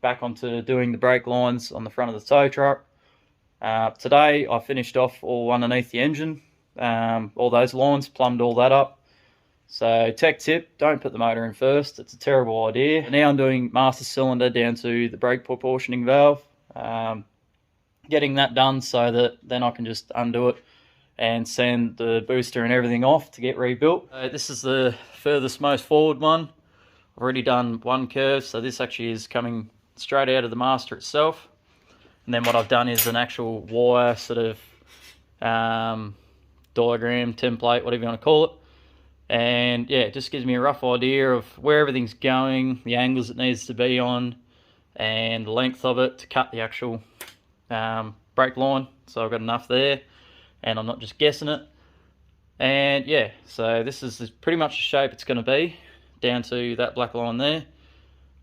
back onto doing the brake lines on the front of the tow truck. Today I finished off all underneath the engine, all those lines, plumbed all that up. So tech tip, don't put the motor in first, it's a terrible idea. Now I'm doing master cylinder down to the brake proportioning valve, getting that done so that then I can just undo it and send the booster and everything off to get rebuilt. This is the furthest most forward one. I've already done one curve, so this actually is coming straight out of the master itself. And then what I've done is an actual wire sort of diagram, template, whatever you want to call it. And yeah, it just gives me a rough idea of where everything's going, the angles it needs to be on, and the length of it to cut the actual brake line. So I've got enough there, and I'm not just guessing it. And yeah, so this is pretty much the shape it's going to be, down to that black line there.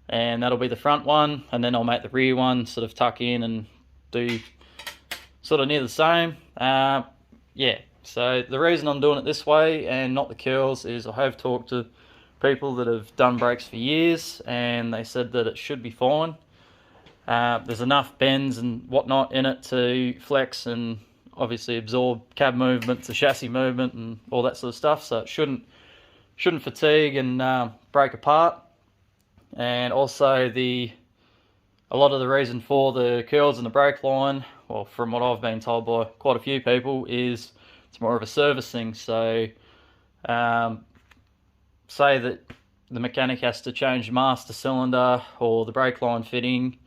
And that'll be the front one, and then I'll make the rear one sort of tuck in and do sort of near the same. Yeah, so the reason I'm doing it this way and not the curls is I have talked to people that have done brakes for years, and they said that it should be fine. There's enough bends and whatnot in it to flex and obviously absorb cab movement, the chassis movement, and all that sort of stuff. So it shouldn't fatigue and break apart. And also a lot of the reason for the curls in the brake line, well, from what I've been told by quite a few people, is it's more of a service thing. So say that the mechanic has to change the master cylinder or the brake line fitting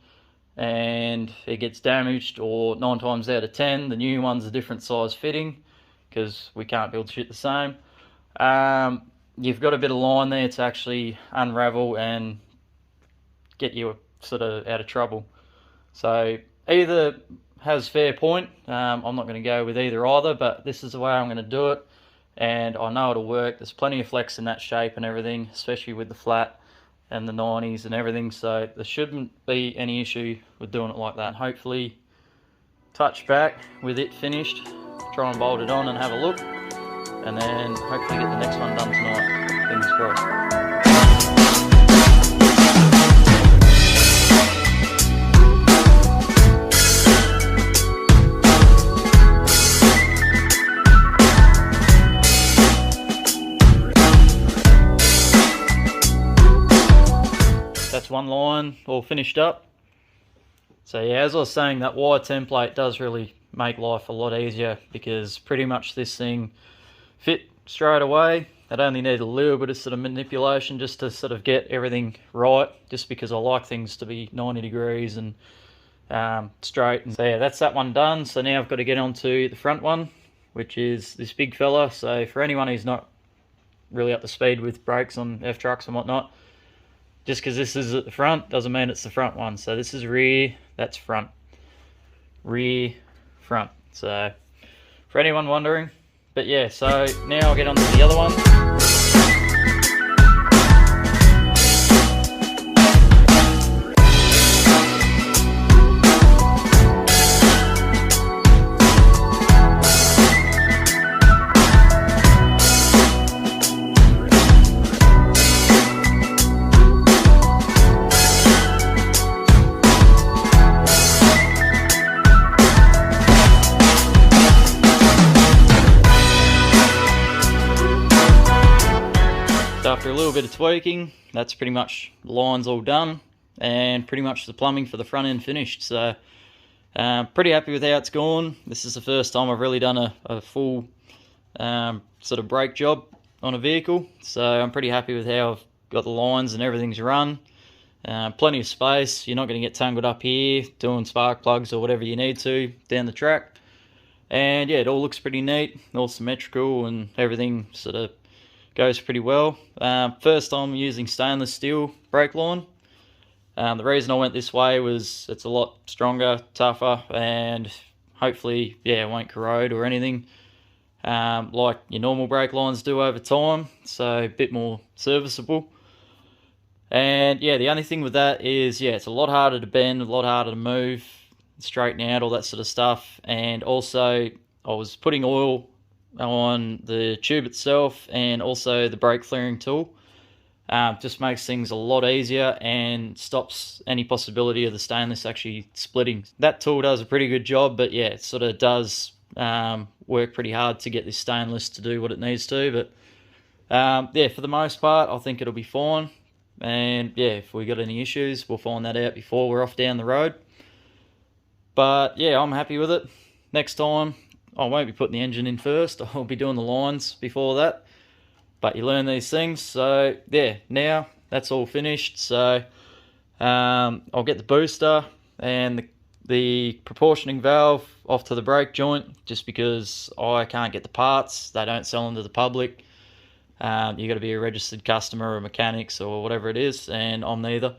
and it gets damaged, or 9 times out of 10 the new one's a different size fitting because we can't build shit the same. You've got a bit of line there to actually unravel and get you sort of out of trouble. So either has fair point. I'm not going to go with either, but this is the way I'm going to do it, and I know it'll work. There's plenty of flex in that shape and everything, especially with the flat and the 90s and everything, so there shouldn't be any issue with doing it like that. Hopefully touch back with it finished, try and bolt it on and have a look, and then hopefully get the next one done tonight. Fingers crossed. That's one line all finished up. So yeah, as I was saying, that wire template does really make life a lot easier, because pretty much this thing fit straight away. It only needed a little bit of sort of manipulation just to sort of get everything right, just because I like things to be 90 degrees and straight. And so yeah, that's that one done. So now I've got to get on to the front one, which is this big fella. So for anyone who's not really up to speed with brakes on F-trucks and whatnot, just because this is at the front doesn't mean it's the front one. So this is rear, that's front. Rear, front. So for anyone wondering. But yeah, so now I'll get on to the other one. After a little bit of tweaking, that's pretty much the lines all done, and pretty much the plumbing for the front end finished. So pretty happy with how it's gone. This is the first time I've really done a full sort of brake job on a vehicle, so I'm pretty happy with how I've got the lines and everything's run. Plenty of space. You're not going to get tangled up here doing spark plugs or whatever you need to down the track. And yeah, it all looks pretty neat, all symmetrical, and everything sort of goes pretty well. First time using stainless steel brake line. The reason I went this way was it's a lot stronger, tougher, and hopefully, yeah, it won't corrode or anything like your normal brake lines do over time, so a bit more serviceable. And yeah, the only thing with that is, yeah, it's a lot harder to bend, a lot harder to move, straighten out, all that sort of stuff. And also I was putting oil on the tube itself and also the brake clearing tool. Just makes things a lot easier and stops any possibility of the stainless actually splitting. That tool does a pretty good job, but yeah, it sort of does work pretty hard to get this stainless to do what it needs to. But yeah, for the most part, I think it'll be fine. And yeah, if we got any issues, we'll find that out before we're off down the road. But yeah, I'm happy with it. Next time, I won't be putting the engine in first. I'll be doing the lines before that. But you learn these things. So yeah, now that's all finished. So I'll get the booster and the proportioning valve off to the brake joint, just because I can't get the parts. They don't sell them to the public. You got to be a registered customer or mechanics or whatever it is, and I'm neither.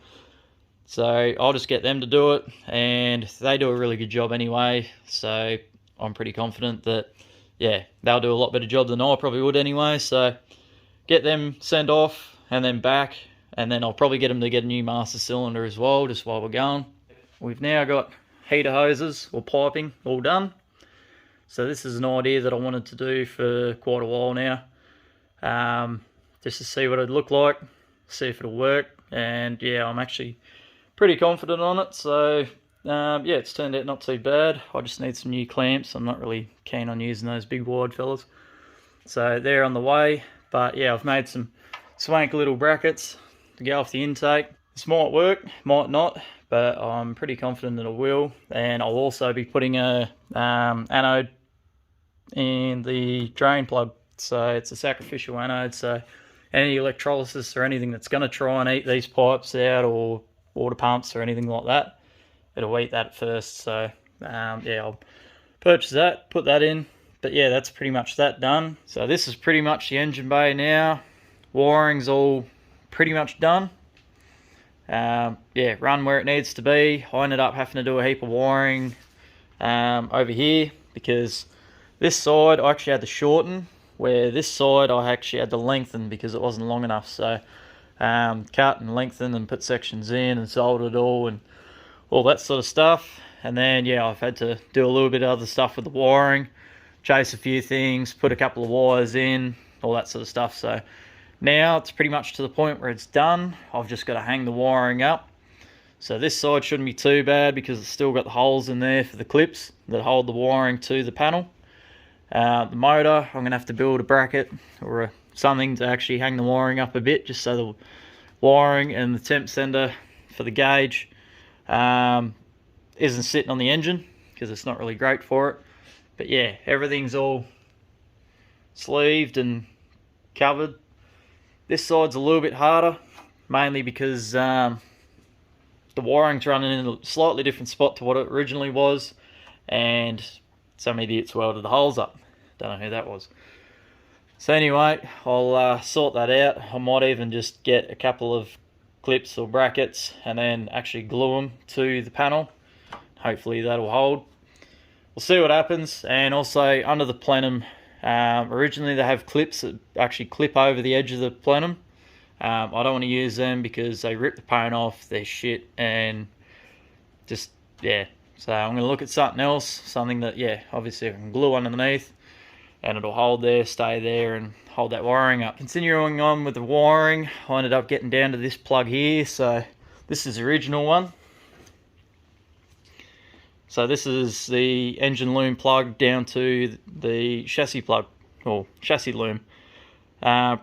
So I'll just get them to do it, and they do a really good job anyway. So I'm pretty confident that, yeah, they'll do a lot better job than I probably would anyway. So get them sent off and then back, and then I'll probably get them to get a new master cylinder as well, just while we're going. We've now got heater hoses or piping all done. So this is an idea that I wanted to do for quite a while now, just to see what it'd look like, see if it'll work. And yeah, I'm actually pretty confident on it. So yeah, it's turned out not too bad. I just need some new clamps. I'm not really keen on using those big wide fellas, so they're on the way. But yeah, I've made some swank little brackets to go off the intake. This might work, might not, but I'm pretty confident that it will. And I'll also be putting a anode in the drain plug. So it's a sacrificial anode, so any electrolysis or anything that's going to try and eat these pipes out, or water pumps or anything like that, it'll eat that first. So yeah, I'll purchase that, put that in. But yeah, that's pretty much that done. So this is pretty much the engine bay now. Wiring's all pretty much done. Yeah, run where it needs to be. I ended up having to do a heap of wiring over here, because this side I actually had to shorten, where this side I actually had to lengthen because it wasn't long enough. So cut and lengthen and put sections in and soldered it all and all that sort of stuff. And then yeah, I've had to do a little bit of other stuff with the wiring, chase a few things, put a couple of wires in, all that sort of stuff. So now it's pretty much to the point where it's done. I've just got to hang the wiring up. So this side shouldn't be too bad, because it's still got the holes in there for the clips that hold the wiring to the panel. The motor, I'm going to have to build a bracket or something to actually hang the wiring up a bit, just so the wiring and the temp sender for the gauge isn't sitting on the engine, because it's not really great for it. But yeah, everything's all sleeved and covered. This side's a little bit harder, mainly because the wiring's running in a slightly different spot to what it originally was, and some idiots welded the holes up. Don't know who that was. So anyway, I'll sort that out. I might even just get a couple of clips or brackets and then actually glue them to the panel. Hopefully that'll hold. We'll see what happens. And also under the plenum, originally they have clips that actually clip over the edge of the plenum. I don't want to use them because they rip the paint off, they're shit, and just, yeah. So I'm going to look at something else, something that, yeah, obviously I can glue underneath and it'll hold there, stay there, and hold that wiring up. Continuing on with the wiring, I ended up getting down to this plug here. So this is the original one. So this is the engine loom plug down to the chassis plug, or chassis loom.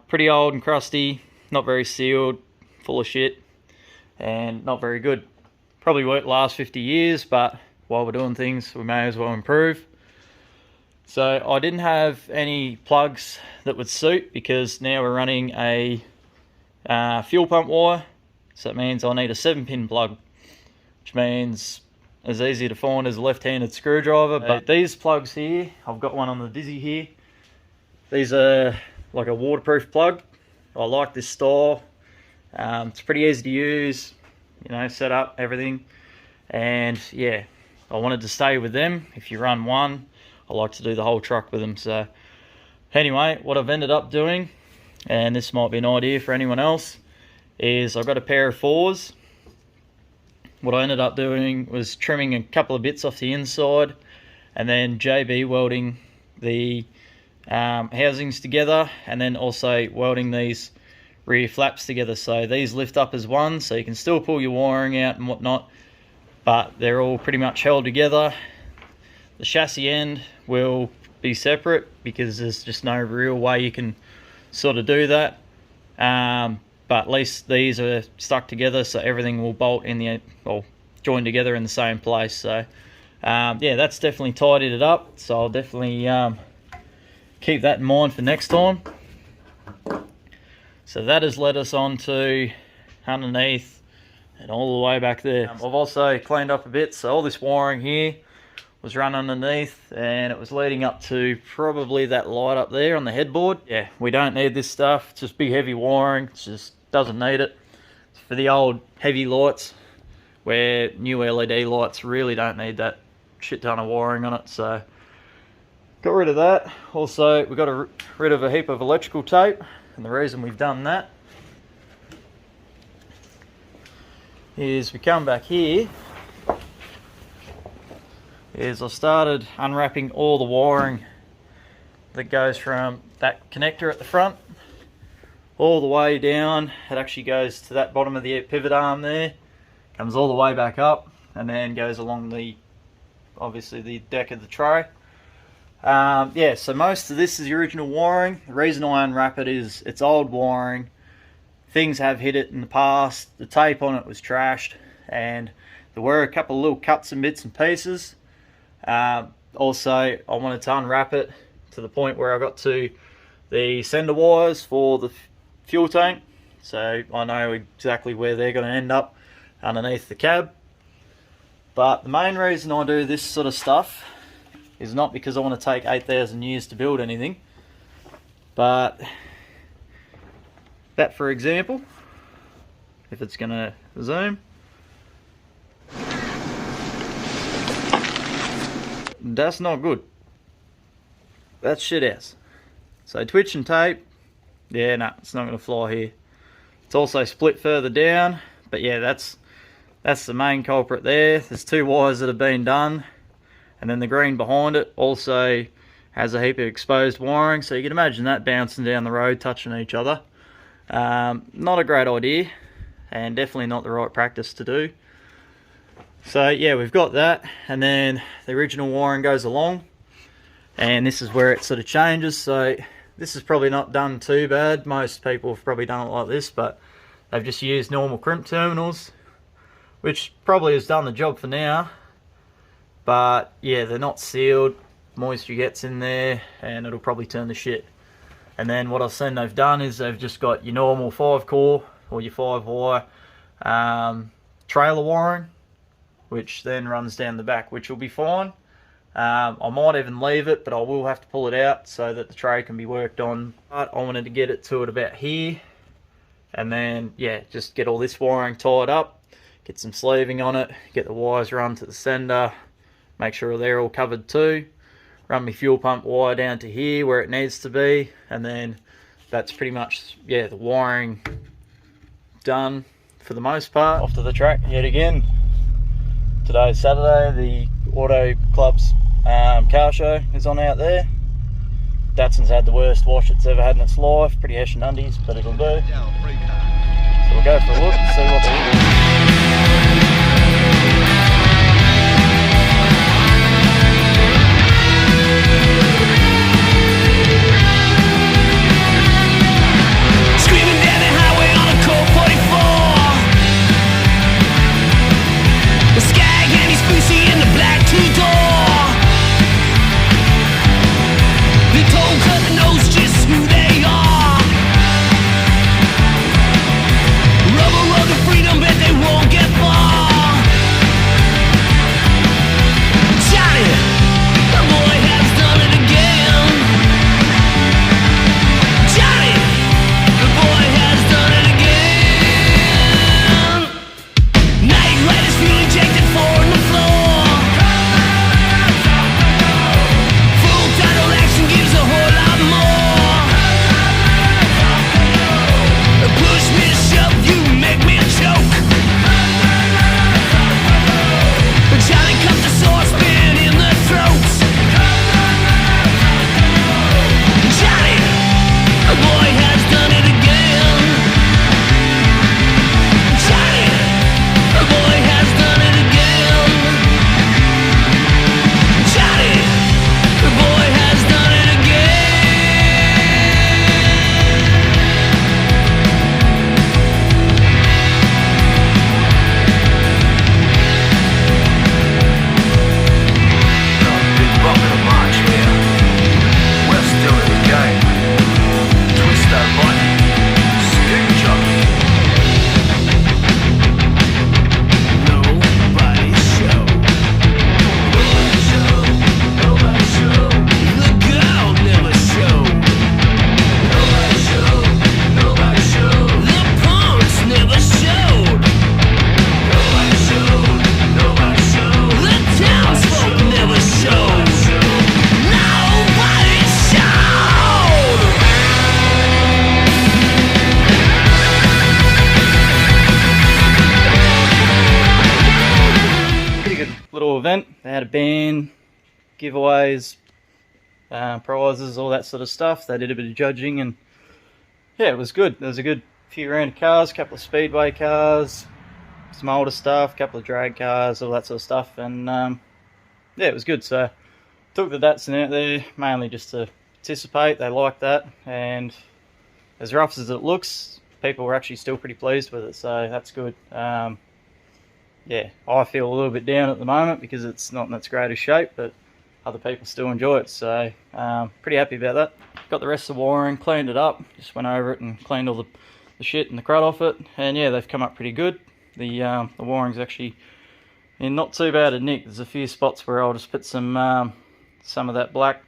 Pretty old and crusty, not very sealed, full of shit, and not very good. Probably won't last 50 years, but while we're doing things, we may as well improve. So I didn't have any plugs that would suit, because now we're running a fuel pump wire. So that means I need a 7-pin plug, which means as easy to find as a left-handed screwdriver. But these plugs here, I've got one on the Dizzy here. These are like a waterproof plug. I like this style. It's pretty easy to use, you know, set up, everything. And yeah, I wanted to stay with them. If you run one, I like to do the whole truck with them. So anyway, what I've ended up doing, and this might be an idea for anyone else, is I've got a pair of 4s. What I ended up doing was trimming a couple of bits off the inside, and then JB welding the housings together, and then also welding these rear flaps together. So these lift up as one, so you can still pull your wiring out and whatnot, but they're all pretty much held together. The chassis end will be separate because there's just no real way you can sort of do that. But at least these are stuck together, so everything will bolt in the, well, join together in the same place. So yeah, that's definitely tidied it up. So I'll definitely keep that in mind for next time. So that has led us on to underneath and all the way back there. I've also cleaned up a bit, so all this wiring here was run underneath and it was leading up to probably that light up there on the headboard. Yeah, we don't need this stuff. It's just big heavy wiring. It just doesn't need it. It's for the old heavy lights, where new LED lights really don't need that shit ton of wiring on it. So got rid of that. Also, we got rid of a heap of electrical tape, and the reason we've done that is we come back here is I started unwrapping all the wiring that goes from that connector at the front all the way down. It actually goes to that bottom of the pivot arm there, comes all the way back up, and then goes along the, obviously, the deck of the tray. Yeah, so most of this is the original wiring. The reason I unwrap it is it's old wiring. Things have hit it in the past. The tape on it was trashed, and there were a couple of little cuts and bits and pieces. Also, I wanted to unwrap it to the point where I got to the sender wires for the fuel tank, so I know exactly where they're going to end up underneath the cab. But the main reason I do this sort of stuff is not because I want to take 8,000 years to build anything, but that, for example, if it's going to zoom, that's not good. That's shit ass. So twitch and tape, yeah, no, it's not going to fly here. It's also split further down, but yeah, that's the main culprit there. There's two wires that have been done, and then the green behind it also has a heap of exposed wiring, so you can imagine that bouncing down the road, touching each other. Not a great idea, and definitely not the right practice to do. So yeah, we've got that, and then the original wiring goes along, and this is where it sort of changes. So this is probably not done too bad. Most people have probably done it like this, but they've just used normal crimp terminals, which probably has done the job for now. But yeah, they're not sealed. Moisture gets in there and it'll probably turn to shit. And then what I've seen they've done is they've just got your normal 5-core or your 5-wire trailer wiring, which then runs down the back, which will be fine. I might even leave it, but I will have to pull it out so that the tray can be worked on. But I wanted to get it to it about here, and then yeah, just get all this wiring tied up, get some sleeving on it, get the wires run to the sender, make sure they're all covered too, run my fuel pump wire down to here where it needs to be, and then that's pretty much, yeah, the wiring done for the most part. Off to the track yet again. Today's Saturday, the Auto Club's car show is on out there. Datsun's had the worst wash it's ever had in its life. Pretty hesh and undies, but it'll do. So we'll go for a look and see what they're doing. Freedom, but little event. They had a band, giveaways, prizes, all that sort of stuff. They did a bit of judging, and yeah, it was good. There was a good few round of cars, a couple of speedway cars, some older stuff, a couple of drag cars, all that sort of stuff, and yeah, it was good. So took the Datsun out there mainly just to participate. They liked that, and as rough as it looks, people were actually still pretty pleased with it, so that's good. Yeah, I feel a little bit down at the moment because it's not in its greatest shape, but other people still enjoy it, so pretty happy about that. Got the rest of the wiring, cleaned it up, just went over it and cleaned all the shit and the crud off it, and yeah, they've come up pretty good. The wiring's actually in not too bad a nick. There's a few spots where I'll just put some of that black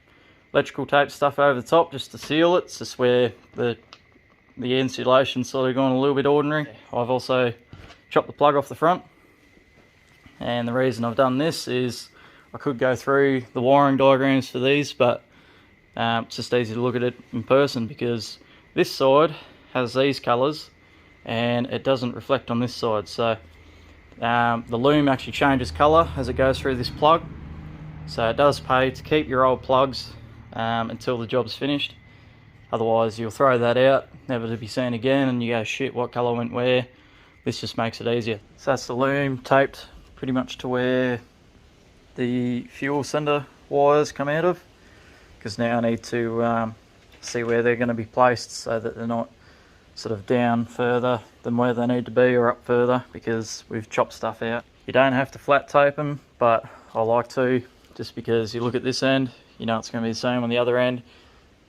electrical tape stuff over the top just to seal it. It's just where the insulation's sort of gone a little bit ordinary. I've also chopped the plug off the front, and the reason I've done this is I could go through the wiring diagrams for these, but it's just easy to look at it in person because this side has these colours and it doesn't reflect on this side. So the loom actually changes colour as it goes through this plug, so it does pay to keep your old plugs until the job's finished. Otherwise you'll throw that out, never to be seen again, and you go, shit, what colour went where? This just makes it easier. So that's the loom taped pretty much to where the fuel cylinder wires come out of, because now I need to see where they're going to be placed so that they're not sort of down further than where they need to be, or up further, because we've chopped stuff out. You don't have to flat tape them, but I like to, just because you look at this end, you know it's going to be the same on the other end.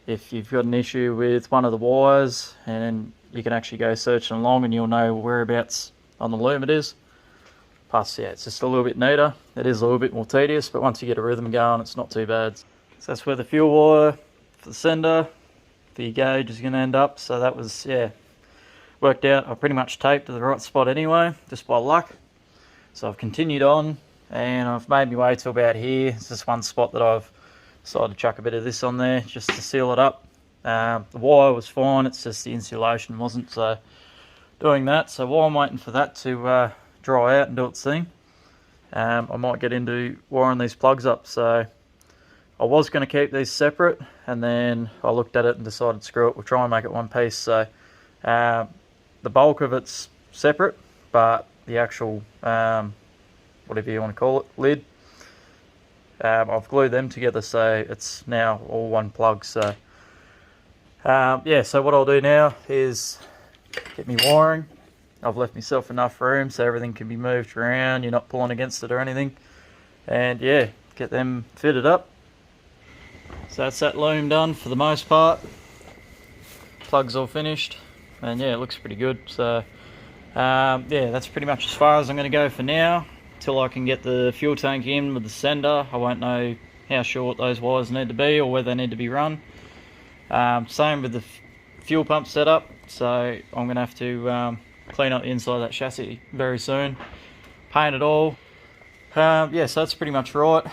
If you've got an issue with one of the wires, and you can actually go searching along and you'll know whereabouts on the loom it is. Plus, yeah, it's just a little bit neater. It is a little bit more tedious, but once you get a rhythm going, it's not too bad. So that's where the fuel wire for the sender, for your gauge, is going to end up. So that was, yeah, worked out. I pretty much taped to the right spot anyway, just by luck. So I've continued on, and I've made my way to about here. It's just one spot that I've decided to chuck a bit of this on there just to seal it up. The wire was fine, it's just the insulation wasn't, so doing that. So while I'm waiting for that to dry out and do its thing, I might get into wiring these plugs up. So I was going to keep these separate, and then I looked at it and decided, screw it, we'll try and make it one piece. So the bulk of it's separate, but the actual whatever you want to call it, lid, I've glued them together, so it's now all one plug. So yeah, so what I'll do now is get me wiring. I've left myself enough room so everything can be moved around, you're not pulling against it or anything, and yeah, get them fitted up. So that's that loom done for the most part. Plugs all finished, and yeah, it looks pretty good. So yeah, that's pretty much as far as I'm going to go for now, till I can get the fuel tank in with the sender. I won't know how short those wires need to be or where they need to be run. Same with the fuel pump setup, so I'm going to have to clean up the inside of that chassis very soon, paint it all. Yeah, so that's pretty much right.